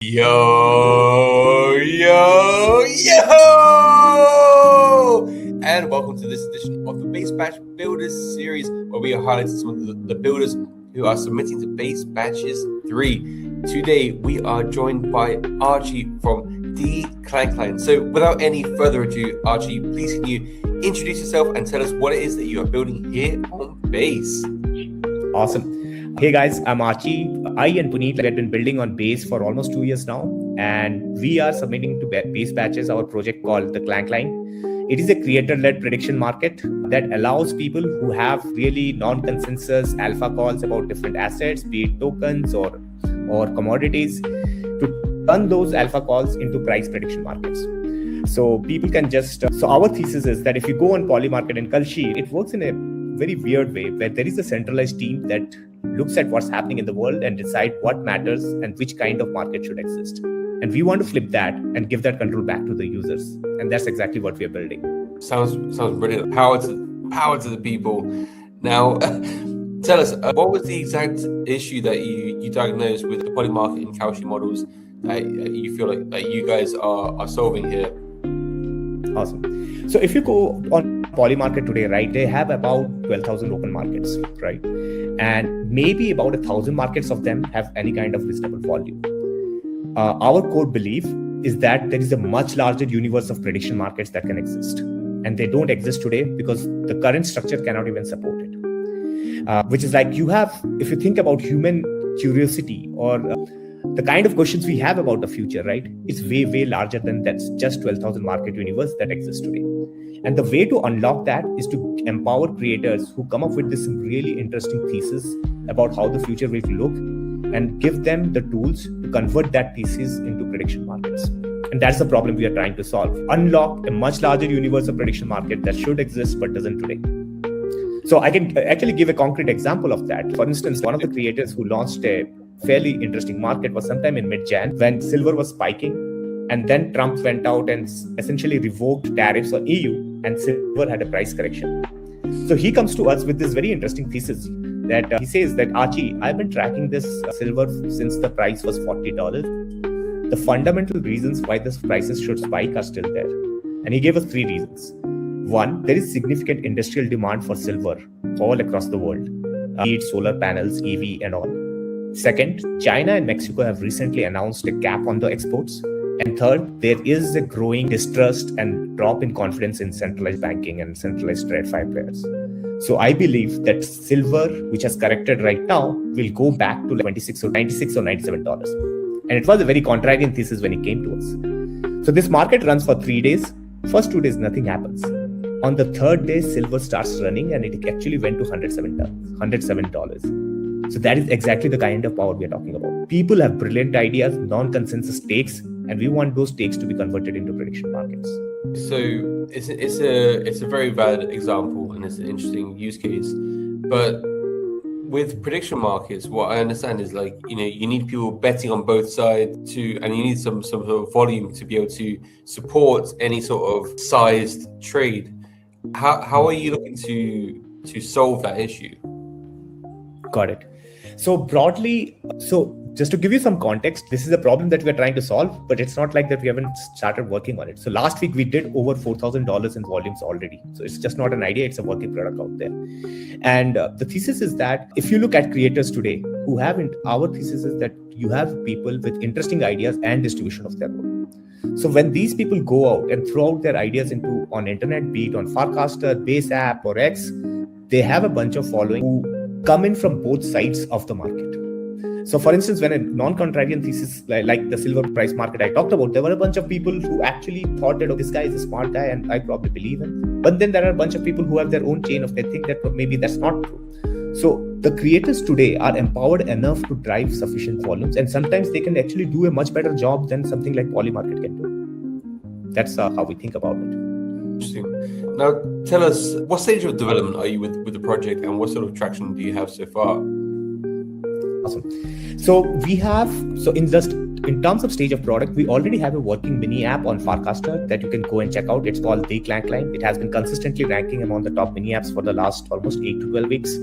Yo, and welcome to this edition of the Base Batch Builders series, where we are highlighting some of the builders who are submitting to Base Batches 3. Today, we are joined by Archie from D Klein. So, without any further ado, Archie, please can you introduce yourself and tell us what it is that you are building here on Base? Awesome. Hey guys, I'm Archie. I and Puneet have been building on Base for almost 2 years now, and we are submitting to Base Batches our project called the Klein. It is a creator-led prediction market that allows people who have really non-consensus alpha calls about different assets, be it tokens or commodities, to turn those alpha calls into price prediction markets. So people can just... So our thesis is that if you go on Polymarket and Kalshi, it works in a very weird way where there is a centralized team that looks at what's happening in the world and decide what matters and which kind of market should exist. And we want to flip that and give that control back to the users. And that's exactly what we are building. Sounds brilliant. Power to the people. Now, tell us, what was the exact issue that you diagnosed with the Polymarket and Kalshi models that you feel like that you guys are solving here? Awesome. So if you go on Polymarket today, right, they have about 12,000 open markets, right? And maybe about 1,000 markets of them have any kind of reasonable volume. Our core belief is that there is a much larger universe of prediction markets that can exist. And they don't exist today because the current structure cannot even support it. Which is like if you think about human curiosity or the kind of questions we have about the future, right? It's way, way larger than that's just 12,000 market universe that exists today. And the way to unlock that is to empower creators who come up with this really interesting thesis about how the future will look and give them the tools to convert that thesis into prediction markets. And that's the problem we are trying to solve. Unlock a much larger universe of prediction market that should exist but doesn't today. So I can actually give a concrete example of that. For instance, one of the creators who launched a fairly interesting market was sometime in mid-Jan when silver was spiking. And then Trump went out and essentially revoked tariffs on EU and silver had a price correction. So he comes to us with this very interesting thesis that he says that, Archie, I've been tracking this silver since the price was $40. The fundamental reasons why this prices should spike are still there. And he gave us 3 reasons. 1, there is significant industrial demand for silver all across the world, be it solar panels, EV and all. 2nd, China and Mexico have recently announced a cap on the exports. And 3rd, there is a growing distrust and drop in confidence in centralized banking and centralized TradFi players. So I believe that silver, which has corrected right now, will go back to like $96 or $97. And it was a very contrarian thesis when it came to us. So this market runs for 3 days. First 2 days, nothing happens. On the 3rd day, silver starts running and it actually went to $107. So that is exactly the kind of power we are talking about. People have brilliant ideas, non-consensus takes, and we want those takes to be converted into prediction markets. So it's a very valid example and it's an interesting use case. But with prediction markets, what I understand is like, you need people betting on both sides and you need some sort of volume to be able to support any sort of sized trade. How are you looking to solve that issue? Got it. So broadly, just to give you some context, this is a problem that we're trying to solve, but it's not like that we haven't started working on it. So last week we did over $4,000 in volumes already. So it's just not an idea, it's a working product out there. And the thesis is that if you look at creators today who haven't, our thesis is that you have people with interesting ideas and distribution of their own. So when these people go out and throw out their ideas on internet, be it on Farcaster, Base App or X, they have a bunch of following who come in from both sides of the market. So for instance, when a non-contrarian thesis like the silver price market I talked about, there were a bunch of people who actually thought that, this guy is a smart guy and I probably believe him. But then there are a bunch of people who have their own chain of they think that maybe that's not true. So the creators today are empowered enough to drive sufficient volumes, and sometimes they can actually do a much better job than something like Polymarket can do. That's how we think about it. Interesting. Now, tell us, what stage of development are you with the project and what sort of traction do you have so far? Awesome. So in terms of stage of product, we already have a working mini app on Farcaster that you can go and check out. It's called The Klein. It has been consistently ranking among the top mini apps for the last almost 8 to 12 weeks.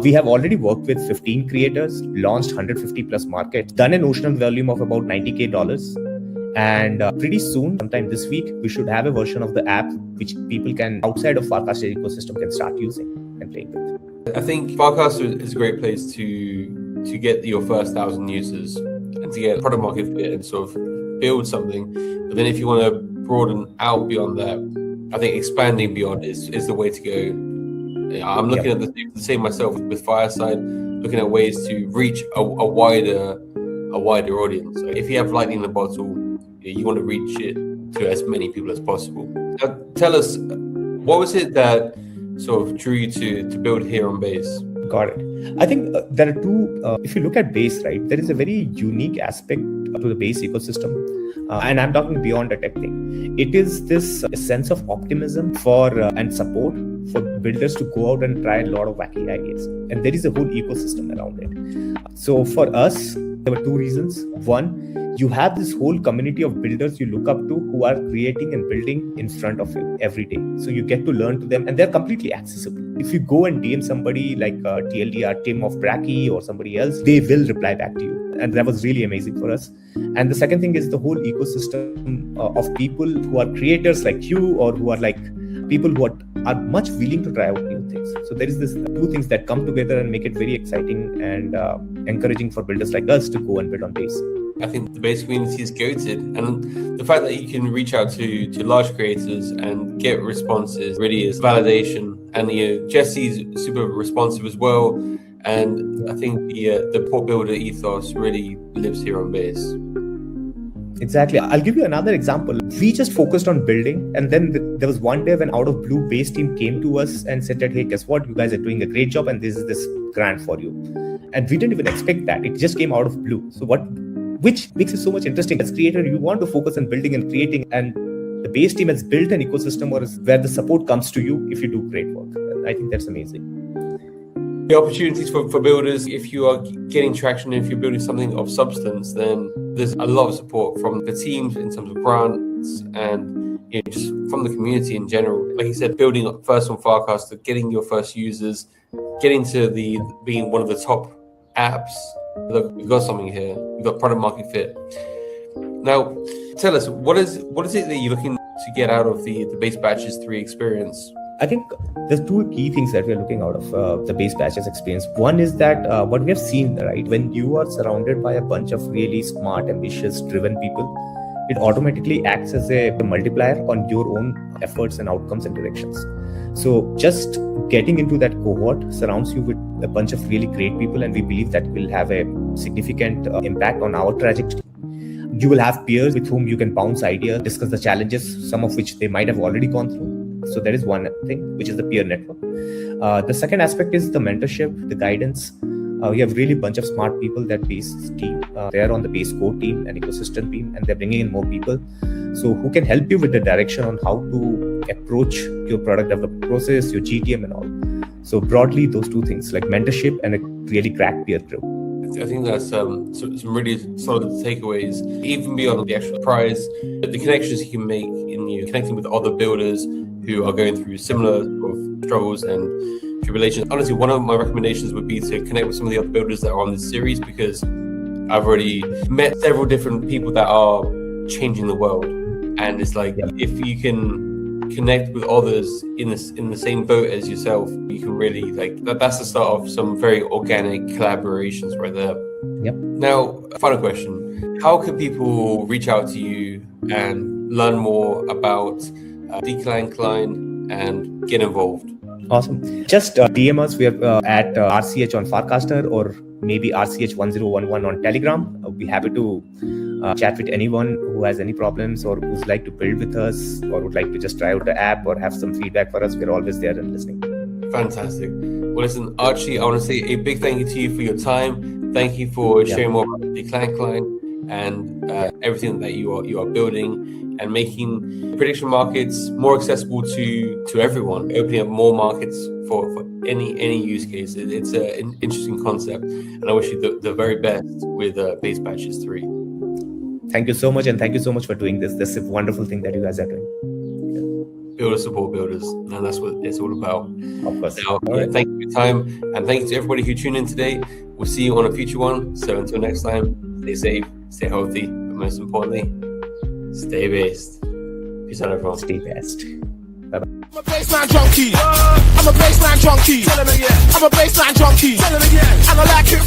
We have already worked with 15 creators, launched 150 plus markets, done a notional volume of about $90K. And pretty soon, sometime this week, we should have a version of the app which people can, outside of Farcaster ecosystem, can start using and playing with. I think Farcaster is a great place to get your first 1,000 users and to get product market fit and sort of build something. But then if you want to broaden out beyond that, I think expanding beyond is the way to go. I'm looking at the same myself with Fireside, looking at ways to reach a wider audience. So if you have lightning in the bottle, you want to reach it to as many people as possible. Now, tell us, what was it that sort of drew you to build here on Base? Got it. I think there are two. If you look at Base, right, there is a very unique aspect to the Base ecosystem. And I'm talking beyond the tech thing. It is this sense of optimism for and support for builders to go out and try a lot of wacky ideas. And there is a whole ecosystem around it. So for us, there were two reasons. One, you have this whole community of builders you look up to who are creating and building in front of you every day. So you get to learn to them and they're completely accessible. If you go and DM somebody like TLDR, Tim of Bracky or somebody else, they will reply back to you. And that was really amazing for us. And the second thing is the whole ecosystem of people who are creators like you or who are like people who are much willing to try out new things. So there is this two things that come together and make it very exciting and encouraging for builders like us to go and build on Base. I think the Base community is goated, and the fact that you can reach out to large creators and get responses really is validation. And Jesse's super responsive as well, and I think the port builder ethos really lives here on Base. Exactly. I'll give you another example. We just focused on building, and then there was one day when out of blue Base team came to us and said that, hey, guess what? You guys are doing a great job and this is this grant for you. And we didn't even expect that. It just came out of blue. So which makes it so much interesting. As creator, you want to focus on building and creating, and the Base team has built an ecosystem where the support comes to you if you do great work. I think that's amazing. The opportunities for builders, if you are getting traction, if you're building something of substance, then there's a lot of support from the teams in terms of grants and just from the community in general. Like you said, building up first on Farcaster, getting your first users, getting to being one of the top apps. Look, we've got something here. We've got product market fit. Now, tell us, what is it that you're looking to get out of the Base Batches 3 experience? I think there's two key things that we're looking out of the Base Batches experience. One is that what we have seen, right, when you are surrounded by a bunch of really smart, ambitious, driven people, it automatically acts as a multiplier on your own efforts and outcomes and directions. So just getting into that cohort surrounds you with a bunch of really great people, and we believe that will have a significant impact on our trajectory. You will have peers with whom you can bounce ideas, discuss the challenges, some of which they might have already gone through. So that is one thing, which is the peer network. The second aspect is the mentorship, the guidance. We have really bunch of smart people that Base team. They are on the Base core team and ecosystem team, and they're bringing in more people. So who can help you with the direction on how to approach your product development process, your GTM and all. So broadly, those two things, like mentorship and a really cracked peer group. I think that's some really solid takeaways, even beyond the actual prize, the connections you can make in connecting with other builders who are going through similar sort of struggles and tribulations. Honestly, one of my recommendations would be to connect with some of the other builders that are on this series, because I've already met several different people that are changing the world. And it's like, if you can connect with others in the same boat as yourself, you can really that's the start of some very organic collaborations right there. Yep. Now, final question: how can people reach out to you and learn more about Decline Klein and get involved? Awesome. Just DM us. We are at RCH on Farcaster, or maybe RCH1011 on Telegram. I'll be happy to chat with anyone who has any problems or who's like to build with us or would like to just try out the app or have some feedback for us. We're always there and listening. Fantastic. Well, listen, Archie, I want to say a big thank you to you for your time. Thank you for sharing more about Decline Klein and everything that you are building and making prediction markets more accessible to everyone, opening up more markets for any use case. It's an interesting concept, and I wish you the very best with Base Batches 3. Thank you so much, and thank you so much for doing this. This is a wonderful thing that you guys are doing. builders support builders, and that's what it's all about. Of course. Now, thank you for your time, and thank you to everybody who tuned in today. We'll see you on a future one. So until next time, stay safe, stay healthy, but most importantly, stay based. Peace out, everyone. Stay best. Bye-bye. I'm a baseline junkie. I'm a baseline junkie. I'm a baseline junkie. And I like it.